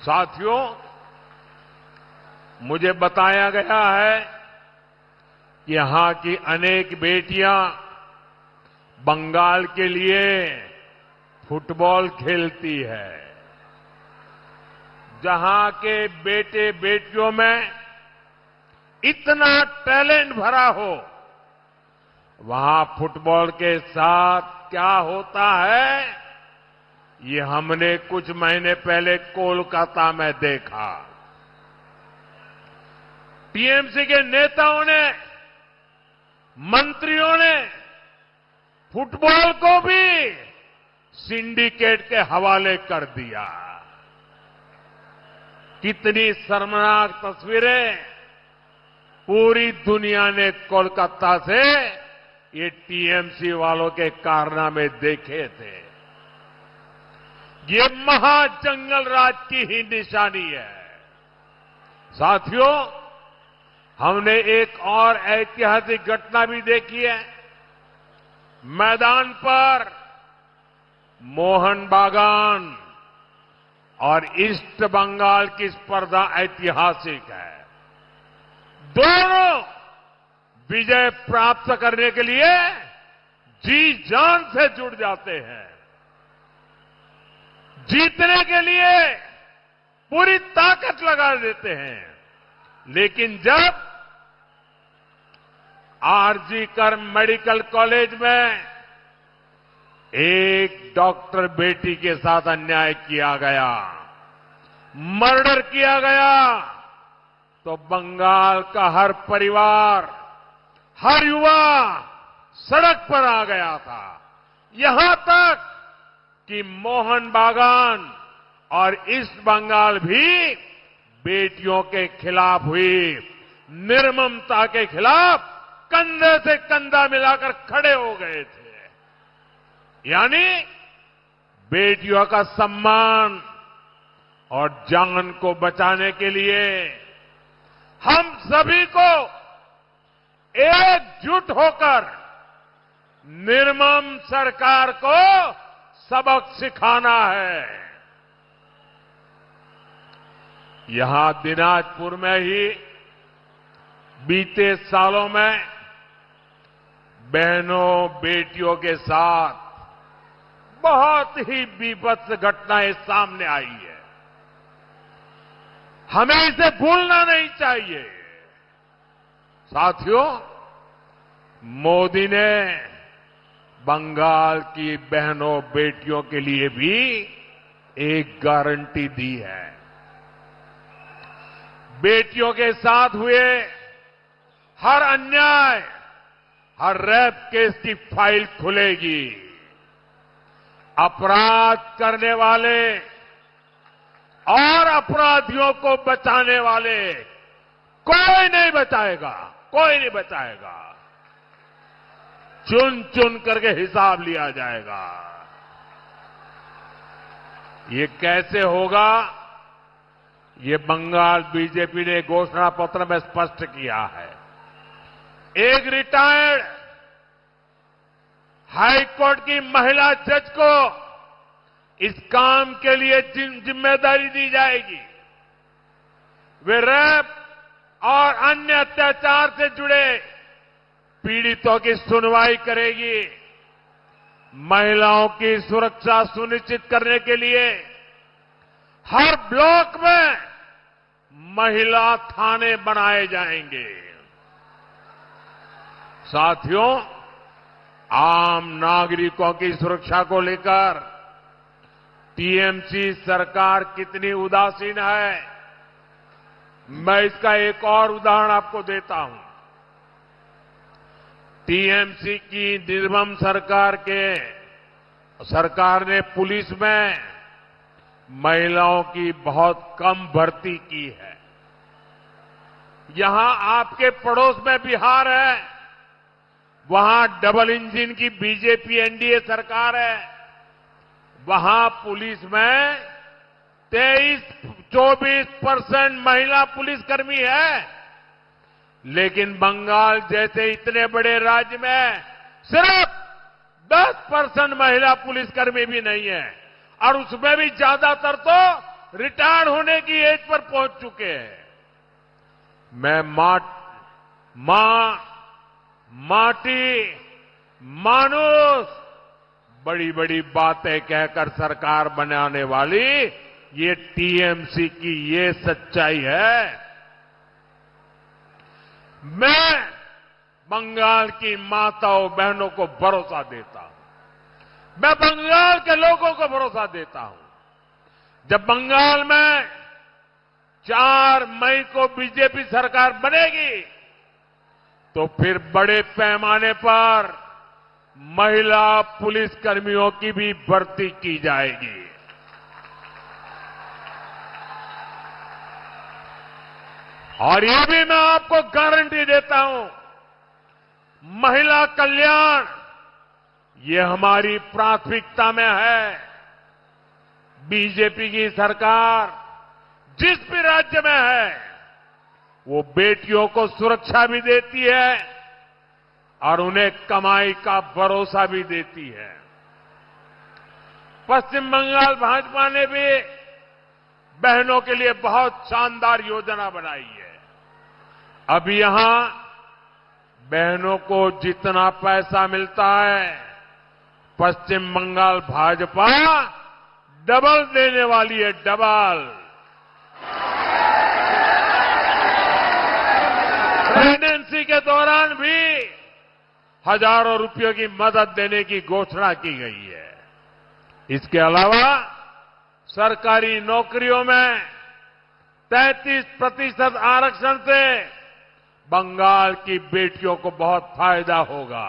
साथियों, मुझे बताया गया है कि यहां की अनेक बेटियां बंगाल के लिए फुटबॉल खेलती है। जहां के बेटे बेटियों में इतना टैलेंट भरा हो, वहां फुटबॉल के साथ क्या होता है, ये हमने कुछ महीने पहले कोलकाता में देखा। टीएमसी के नेताओं ने, मंत्रियों ने फुटबॉल को भी सिंडिकेट के हवाले कर दिया। कितनी शर्मनाक तस्वीरें पूरी दुनिया ने कोलकाता से ये टीएमसी वालों के कारनामे देखे थे। ये महाजंगल राज की ही निशानी है। साथियों, हमने एक और ऐतिहासिक घटना भी देखी है। मैदान पर मोहन बागान और ईस्ट बंगाल की स्पर्धा ऐतिहासिक है। दोनों विजय प्राप्त करने के लिए जी जान से जुड़ जाते हैं। जीतने के लिए पूरी ताकत लगा देते हैं। लेकिन जब आरजीकर मेडिकल कॉलेज में एक डॉक्टर बेटी के साथ अन्याय किया गया, मर्डर किया गया, तो बंगाल का हर परिवार, हर युवा सड़क पर आ गया था। यहां तक कि मोहन बागान और ईस्ट बंगाल भी बेटियों के खिलाफ हुई निर्ममता के खिलाफ कंधे से कंधा मिलाकर खड़े हो गए थे। यानी बेटियों का सम्मान और जान को बचाने के लिए हम सभी को एकजुट होकर निर्मम सरकार को सबक सिखाना है। यहां दिनाजपुर में ही बीते सालों में बहनों बेटियों के साथ बहुत ही बीभत्स घटनाएं सामने आई है। हमें इसे भूलना नहीं चाहिए। साथियों, मोदी ने बंगाल की बहनों बेटियों के लिए भी एक गारंटी दी है। बेटियों के साथ हुए हर अन्याय, हर रेप केस की फाइल खुलेगी। अपराध करने वाले और अपराधियों को बचाने वाले कोई नहीं बचाएगा, कोई नहीं बचाएगा। चुन चुन करके हिसाब लिया जाएगा। ये कैसे होगा, ये बंगाल बीजेपी ने घोषणा पत्र में स्पष्ट किया है। एक रिटायर्ड हाईकोर्ट की महिला जज को इस काम के लिए जिम्मेदारी दी जाएगी। वे रेप और अन्य अत्याचार से जुड़े पीड़ितों की सुनवाई करेगी। महिलाओं की सुरक्षा सुनिश्चित करने के लिए हर ब्लॉक में महिला थाने बनाए जाएंगे। साथियों, आम नागरिकों की सुरक्षा को लेकर टीएमसी सरकार कितनी उदासीन है, मैं इसका एक और उदाहरण आपको देता हूं। टीएमसी की निर्मम सरकार ने पुलिस में महिलाओं की बहुत कम भर्ती की है। यहां आपके पड़ोस में बिहार है, वहां डबल इंजन की बीजेपी एनडीए सरकार है। वहां पुलिस में 23-24% महिला पुलिसकर्मी है। लेकिन बंगाल जैसे इतने बड़े राज्य में सिर्फ 10% महिला पुलिसकर्मी भी नहीं है, और उसमें भी ज्यादातर तो रिटायर्ड होने की एज पर पहुंच चुके हैं। मैं माटी, मानुष, बड़ी बड़ी बातें कहकर सरकार बनाने वाली ये टीएमसी की ये सच्चाई है। मैं बंगाल की माताओं बहनों को भरोसा देता हूं। मैं बंगाल के लोगों को भरोसा देता हूं। जब बंगाल में 4 मई को बीजेपी सरकार बनेगी तो फिर बड़े पैमाने पर महिला पुलिसकर्मियों की भी भर्ती की जाएगी। और ये भी मैं आपको गारंटी देता हूं, महिला कल्याण ये हमारी प्राथमिकता में है। बीजेपी की सरकार जिस भी राज्य में है वो बेटियों को सुरक्षा भी देती है और उन्हें कमाई का भरोसा भी देती है। पश्चिम बंगाल भाजपा ने भी बहनों के लिए बहुत शानदार योजना बनाई है। अब यहां बहनों को जितना पैसा मिलता है पश्चिम बंगाल भाजपा डबल देने वाली है, डबल। प्रेगनेंसी के दौरान भी हजारों रुपयों की मदद देने की घोषणा की गई है। इसके अलावा सरकारी नौकरियों में 33% आरक्षण से बंगाल की बेटियों को बहुत फायदा होगा।